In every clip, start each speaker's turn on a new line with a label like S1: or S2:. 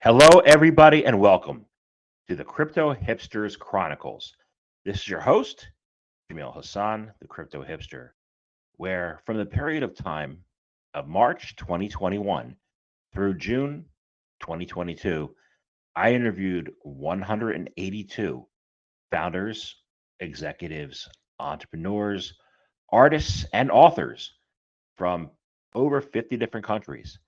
S1: Hello, everybody, and welcome to the Crypto Hipsters Chronicles. This is your host, Jamil Hassan, the Crypto Hipster, where from the period of time of March 2021 through June 2022, I interviewed 182 founders, executives, entrepreneurs, artists, and authors from over 50 different countries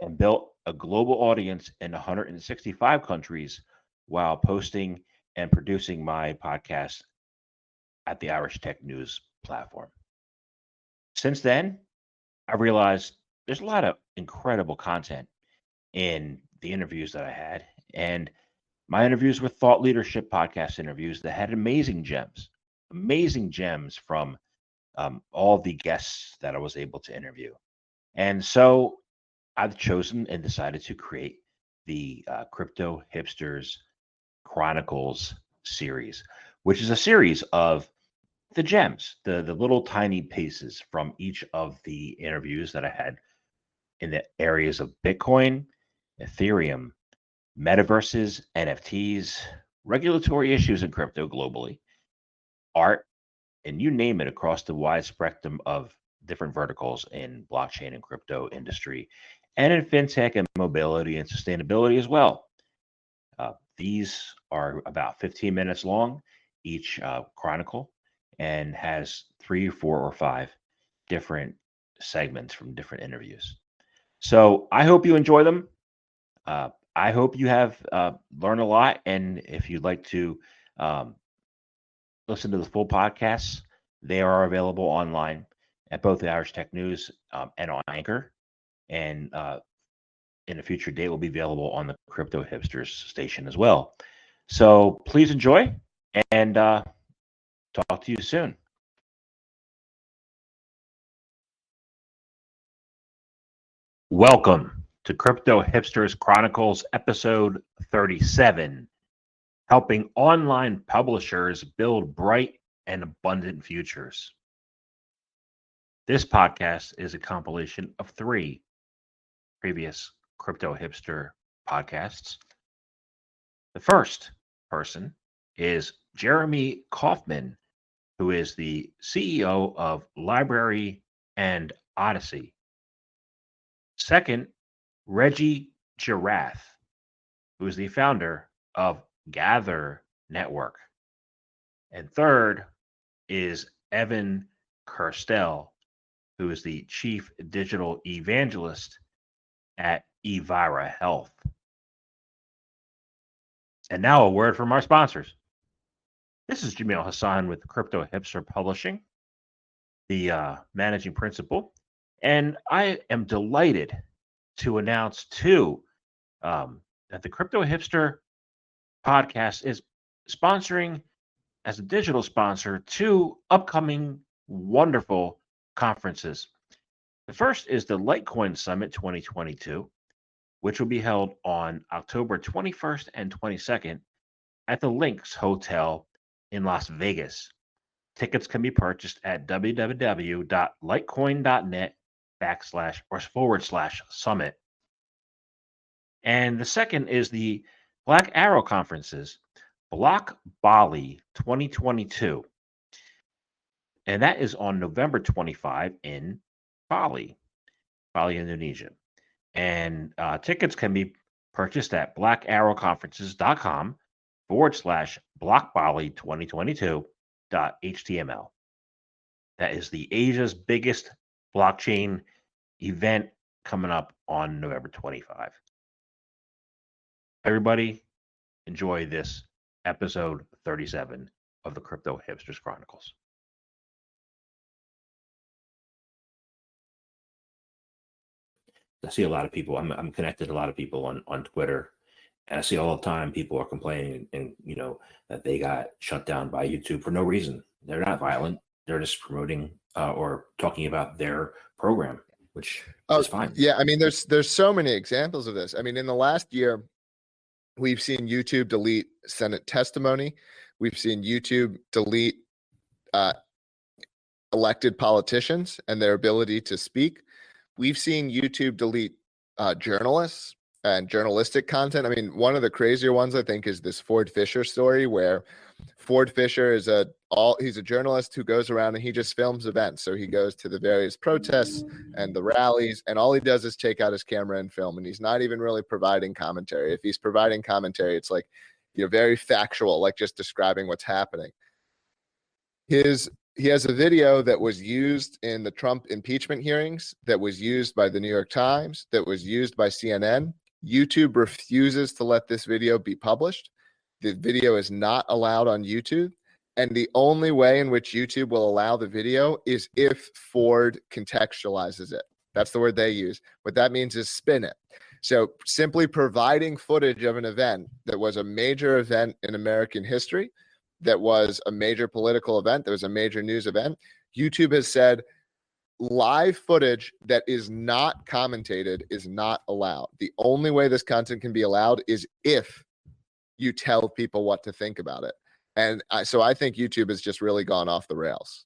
S1: and built a global audience in 165 countries while posting and producing my podcast at the Irish Tech News platform. Since then, I realized there's a lot of incredible content in the interviews that I had, and my interviews were thought leadership podcast interviews that had amazing gems from all the guests that I was able to interview. And so I've chosen and decided to create the Crypto Hipsters Chronicles series, which is a series of the gems, the little tiny pieces from each of the interviews that I had in the areas of Bitcoin, Ethereum, metaverses, NFTs, regulatory issues in crypto globally, art, and you name it across the wide spectrum of different verticals in blockchain and crypto industry, and in fintech and mobility and sustainability as well. These are about 15 minutes long, each chronicle, and has three, four, or five different segments from different interviews. So I hope you enjoy them. I hope you have learned a lot. And if you'd like to um, listen to the full podcasts, they are available online at both the Irish Tech News and on Anchor. And in a future date will be available on the Crypto Hipsters station as well. So please enjoy and talk to you soon. Welcome to Crypto Hipsters Chronicles, episode 37, helping online publishers build bright and abundant futures. This podcast is a compilation of three previous Crypto Hipster podcasts. The first person is Jeremy Kaufman, who is the CEO of Library and Odyssey. Second, Reggie Girath, who is the founder of Gather Network. And third is Evan Kirstel, who is the chief digital evangelist at Evira Health. And now a word from our sponsors. This is Jamil Hassan with Crypto Hipster Publishing, the managing principal, and I am delighted to announce that the Crypto Hipster podcast is sponsoring as a digital sponsor two upcoming wonderful conferences. The first is the Litecoin Summit 2022, which will be held on October 21st and 22nd at the Lynx Hotel in Las Vegas. Tickets can be purchased at www.litecoin.net/summit. And the second is the Black Arrow Conferences, Block Bali 2022. And that is on November 25 in Bali, Indonesia. And tickets can be purchased at blackarrowconferences.com/blockbali2022.html. That is the Asia's biggest blockchain event coming up on November 25. Everybody, enjoy this episode 37 of the Crypto Hipsters Chronicles. I see a lot of people. I'm connected to a lot of people on Twitter, and I see all the time people are complaining and that they got shut down by YouTube for no reason. They're not violent. They're just promoting or talking about their program, which is fine.
S2: Yeah, I mean, there's so many examples of this. I mean, in the last year, we've seen YouTube delete Senate testimony. We've seen YouTube delete elected politicians and their ability to speak. We've seen YouTube delete journalists. and journalistic content. I mean, one of the crazier ones I think is this Ford Fisher story, where Ford Fisher is he's a journalist who goes around and he just films events. So he goes to the various protests and the rallies, and all he does is take out his camera and film, and he's not even really providing commentary. If he's providing commentary, it's like, very factual, like just describing what's happening. He has a video that was used in the Trump impeachment hearings, that was used by the New York Times, that was used by CNN. YouTube refuses to let this video be published. The video is not allowed on YouTube. And the only way in which YouTube will allow the video is if Ford contextualizes it. That's the word they use. What that means is spin it. So simply providing footage of an event that was a major event in American history, that was a major political event, that was a major news event, YouTube has said live footage that is not commentated is not allowed. The only way this content can be allowed is if you tell people what to think about it. And so I think YouTube has just really gone off the rails.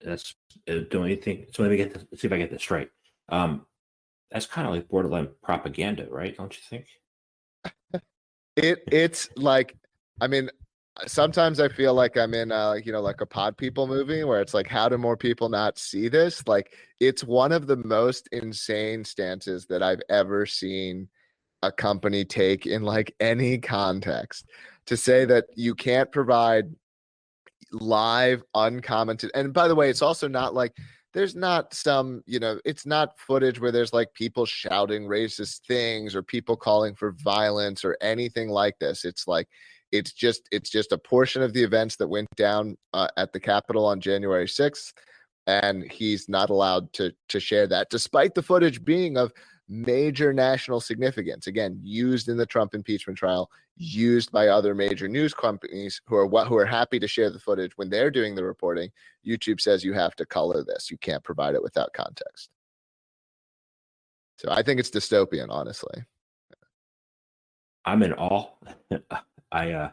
S1: That's don't you think? So let me see if I get this straight. That's kind of like borderline propaganda, right? Don't you think?
S2: It's like, I mean, sometimes I feel like I'm in like a Pod People movie where it's like, how do more people not see this? Like, it's one of the most insane stances that I've ever seen a company take in like any context, to say that you can't provide live uncommented. And by the way, it's also not like there's not some, it's not footage where there's like people shouting racist things or people calling for violence or anything like this. It's like, it's just a portion of the events that went down at the Capitol on January 6th. And he's not allowed to share that, despite the footage being of major national significance. Again, used in the Trump impeachment trial, used by other major news companies who are happy to share the footage when they're doing the reporting. YouTube says you have to color this. You can't provide it without context. So I think it's dystopian, honestly.
S1: I'm in awe. I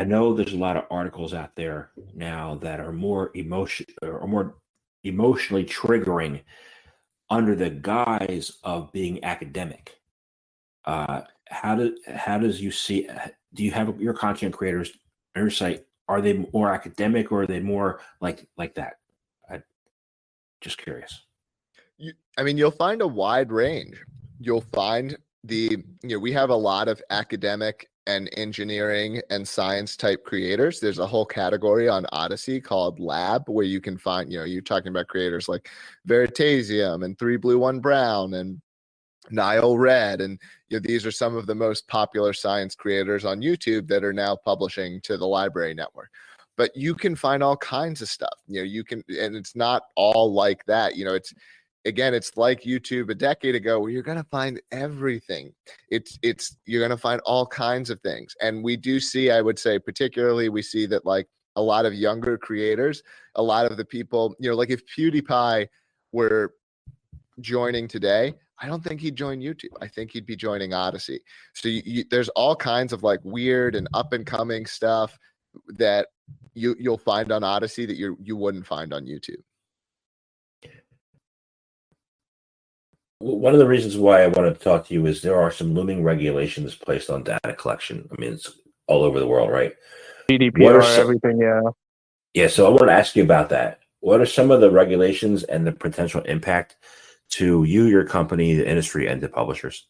S1: know there's a lot of articles out there now that are more emotionally triggering under the guise of being academic. How does you see? Do you have your content creators on your site? Are they more academic or are they more like that? I'm just curious.
S2: You'll find a wide range. You'll find we have a lot of academic and engineering and science type creators. There's a whole category on Odyssey called Lab, where you can find, you're talking about creators like Veritasium and 3 Blue 1 Brown and Nile Red. And these are some of the most popular science creators on YouTube that are now publishing to the library network. But you can find all kinds of stuff. You can, and it's not all like that. It's like YouTube a decade ago, where you're going to find everything. You're going to find all kinds of things. And we do see, I would say, particularly, we see that like a lot of younger creators, a lot of the people, like if PewDiePie were joining today, I don't think he'd join YouTube. I think he'd be joining Odyssey. So there's all kinds of like weird and up and coming stuff that you'll find on Odyssey that you wouldn't find on YouTube.
S1: One of the reasons why I wanted to talk to you is there are some looming regulations placed on data collection. I mean, it's all over the world, right?
S3: GDPR, everything, yeah.
S1: Yeah, so I want to ask you about that. What are some of the regulations and the potential impact to you, your company, the industry, and the publishers?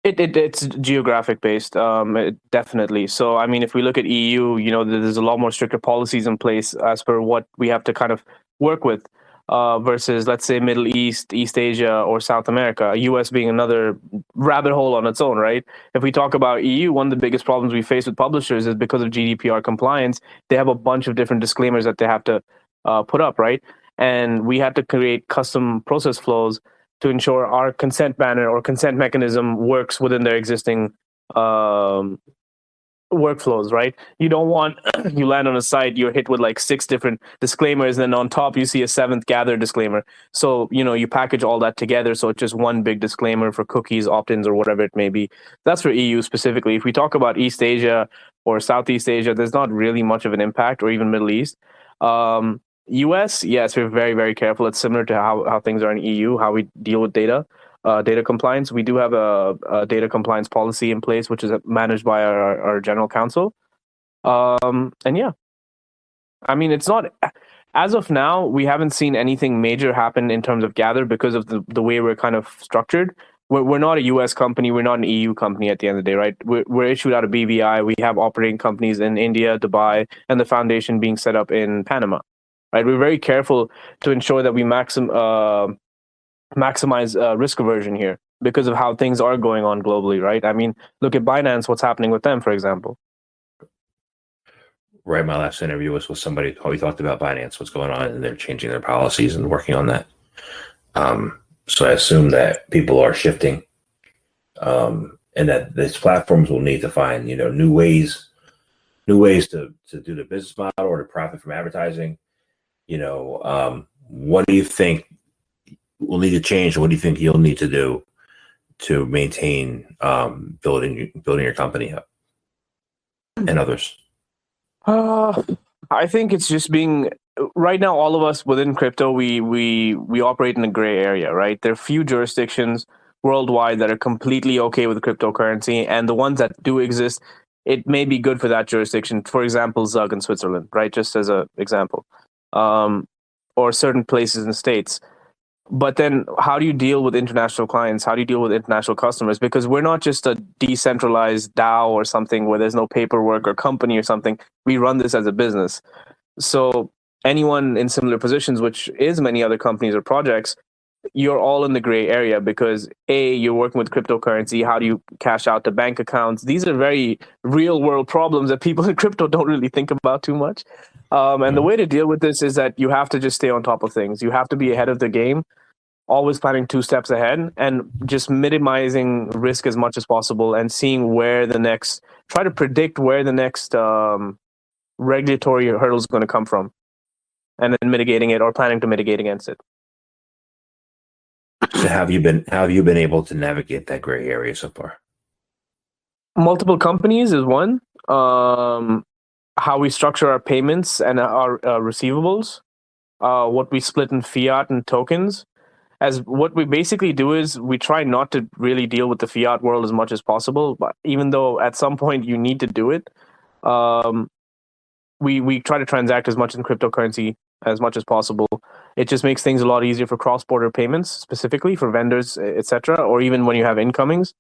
S3: It's geographic based, definitely. So, I mean, if we look at EU, there's a lot more stricter policies in place as per what we have to kind of work with. Versus, let's say, Middle East, East Asia, or South America, US being another rabbit hole on its own, right? If we talk about EU, one of the biggest problems we face with publishers is because of GDPR compliance, they have a bunch of different disclaimers that they have to put up, right? And we had to create custom process flows to ensure our consent banner or consent mechanism works within their existing workflows, right? You don't want you land on a site, you're hit with like 6 different disclaimers, and then on top you see a 7th gather disclaimer. So you package all that together, so it's just one big disclaimer for cookies, opt-ins, or whatever it may be. That's for EU specifically. If we talk about East Asia or Southeast Asia, there's not really much of an impact, or even Middle East. US, yes, we're very, very careful. It's similar to how things are in EU, how we deal with data. data compliance. We do have a data compliance policy in place, which is managed by our general counsel. And yeah, I mean, it's not, as of now, we haven't seen anything major happen in terms of Gather because of the way we're kind of structured. We're not a US company. We're not an EU company at the end of the day, right? We're issued out of BVI. We have operating companies in India, Dubai, and the foundation being set up in Panama, right? We're very careful to ensure that we maximize risk aversion here because of how things are going on globally, right? I mean, look at Binance, what's happening with them, for example.
S1: Right. My last interview was with somebody who talked about Binance, what's going on, and they're changing their policies and working on that. So I assume that people are shifting, and that these platforms will need to find, new ways to do the business model or to profit from advertising. What do you think will need to change? What do you think you'll need to do to maintain building your company up and others?
S3: I think it's just being right now. All of us within crypto, we operate in a gray area, right? There are few jurisdictions worldwide that are completely okay with cryptocurrency, and the ones that do exist, it may be good for that jurisdiction. For example, Zug in Switzerland, right? Just as an example, or certain places in the States. But then how do you deal with international clients? How do you deal with international customers? Because we're not just a decentralized DAO or something where there's no paperwork or company or something. We run this as a business. So anyone in similar positions, which is many other companies or projects, you're all in the gray area because you're working with cryptocurrency. How do you cash out the bank accounts? These are very real world problems that people in crypto don't really think about too much. And the way to deal with this is that you have to just stay on top of things. You have to be ahead of the game, always planning 2 steps ahead and just minimizing risk as much as possible and seeing try to predict where the next regulatory hurdle is going to come from and then mitigating it or planning to mitigate against it.
S1: So how have you been able to navigate that gray area so far?
S3: Multiple companies is one. How we structure our payments and our receivables, what we split in fiat and tokens. As what we basically do is we try not to really deal with the fiat world as much as possible, but even though at some point you need to do it, we try to transact as much in cryptocurrency as much as possible. It just makes things a lot easier for cross-border payments, specifically for vendors, etc., or even when you have incomings.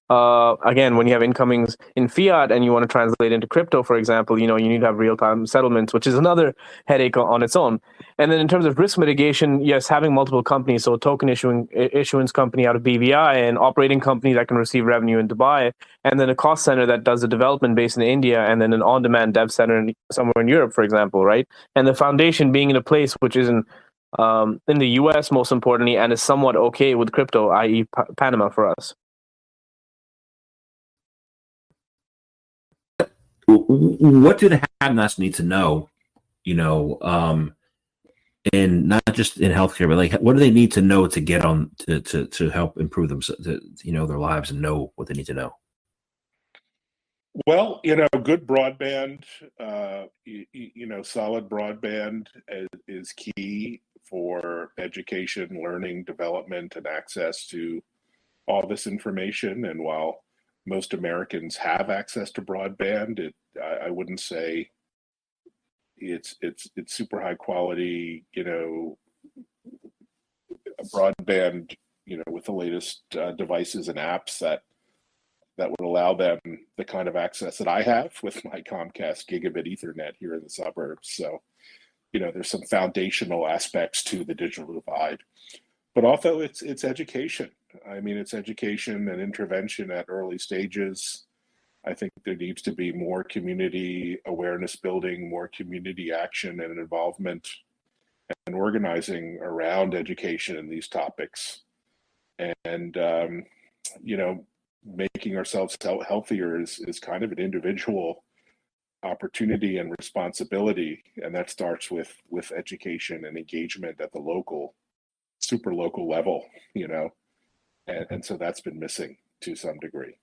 S3: Again, when you have incomings in fiat and you want to translate into crypto, for example, you need to have real-time settlements, which is another headache on its own. And then in terms of risk mitigation, yes, having multiple companies, so a token issuance company out of BVI, an operating company that can receive revenue in Dubai, and then a cost center that does the development based in India, and then an on-demand dev center somewhere in Europe, for example, right? And the foundation being in a place which is in the US, most importantly, and is somewhat okay with crypto, i.e. Panama for us.
S1: What do the have-nots need to know, and not just in healthcare, but like, what do they need to know to get on to help improve them, their lives and know what they need to know?
S4: Well, good broadband, solid broadband is key for education, learning, development, and access to all this information. And while most Americans have access to broadband, I wouldn't say it's super high quality, broadband, with the latest devices and apps that would allow them the kind of access that I have with my Comcast gigabit Ethernet here in the suburbs. So, there's some foundational aspects to the digital divide, but also it's education. I mean, it's education and intervention at early stages. I think there needs to be more community awareness building, more community action and involvement and organizing around education in these topics. And, making ourselves healthier is kind of an individual opportunity and responsibility. And that starts with education and engagement at the super local level, and so that's been missing to some degree.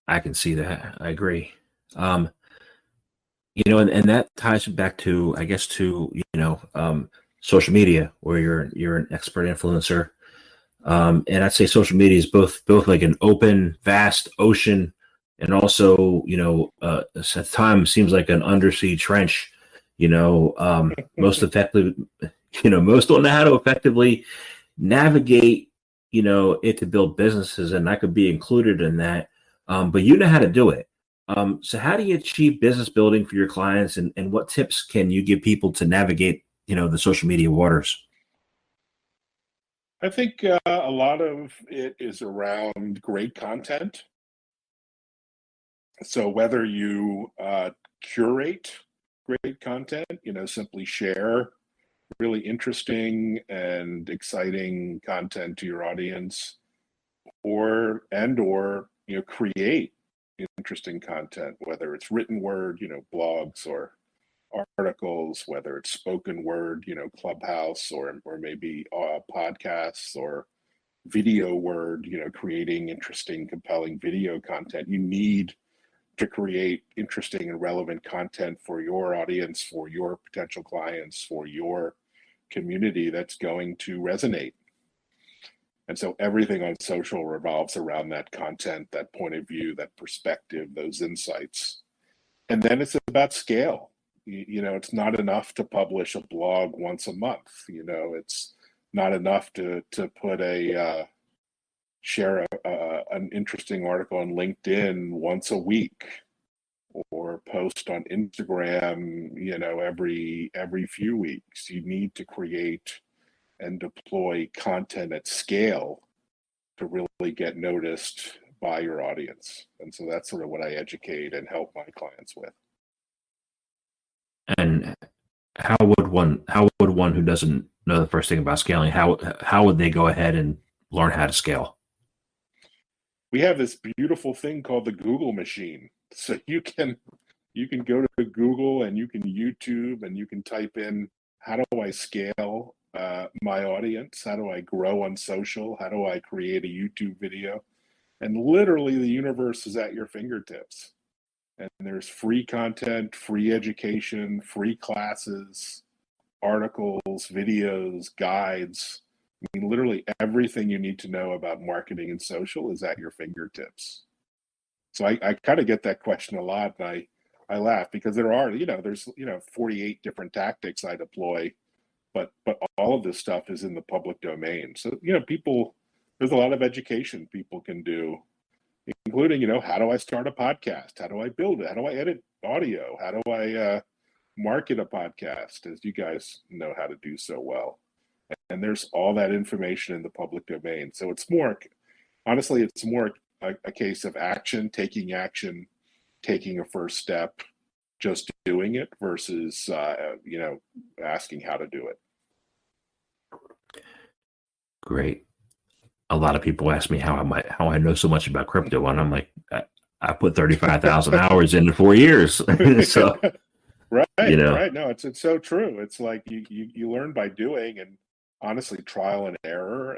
S1: I can see that. I agree. And that ties back to, I guess, social media, where you're an expert influencer. And I'd say social media is both like an open, vast ocean, and also, at times seems like an undersea trench. Most effectively, most don't know how to effectively navigate, it to build businesses, and I could be included in that. But you know how to do it. So how do you achieve business building for your clients, and what tips can you give people to navigate, the social media waters?
S4: I think a lot of it is around great content. So whether you curate great content, simply share really interesting and exciting content to your audience, or create interesting content, whether it's written word, blogs or articles, whether it's spoken word, Clubhouse, or maybe podcasts, or video word, creating interesting, compelling video content. You need to create interesting and relevant content for your audience, for your potential clients, for your community that's going to resonate. And so everything on social revolves around that content, that point of view, that perspective, those insights. And then it's about scale. It's not enough to publish a blog once a month. It's not enough to put share an interesting article on LinkedIn once a week, or post on Instagram, every few weeks. You need to create and deploy content at scale to really get noticed by your audience. And so that's sort of what I educate and help my clients with.
S1: And how would one who doesn't know the first thing about scaling, how would they go ahead and learn how to scale?
S4: We have this beautiful thing called the Google machine. So you can go to Google, and you can YouTube, and you can type in, how do I scale my audience? How do I grow on social? How do I create a YouTube video? And literally the universe is at your fingertips. And there's free content, free education, free classes, articles, videos, guides. I mean, literally everything you need to know about marketing and social is at your fingertips. So I kind of get that question a lot, and I laugh, because there's 48 different tactics I deploy, but all of this stuff is in the public domain. So there's a lot of education people can do, including how do I start a podcast? How do I build it? How do I edit audio? How do I market a podcast, as you guys know how to do so well? And there's all that information in the public domain. So it's more a case of taking action, taking a first step, just doing it, versus asking how to do it.
S1: Great. A lot of people ask me how I know so much about crypto, and I'm like, I put 35,000 hours in 4 years. So
S4: right. No, it's so true. It's like you learn by doing, and honestly, trial and error,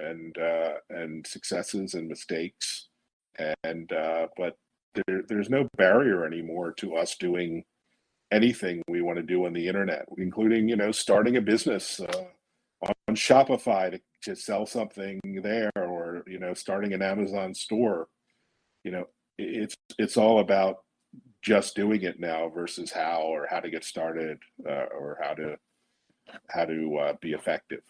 S4: and successes and mistakes, and but there's no barrier anymore to us doing anything we want to do on the internet, including starting a business on Shopify to sell something there, or starting an Amazon store. It's all about just doing it now, versus how to get started, or how to be effective.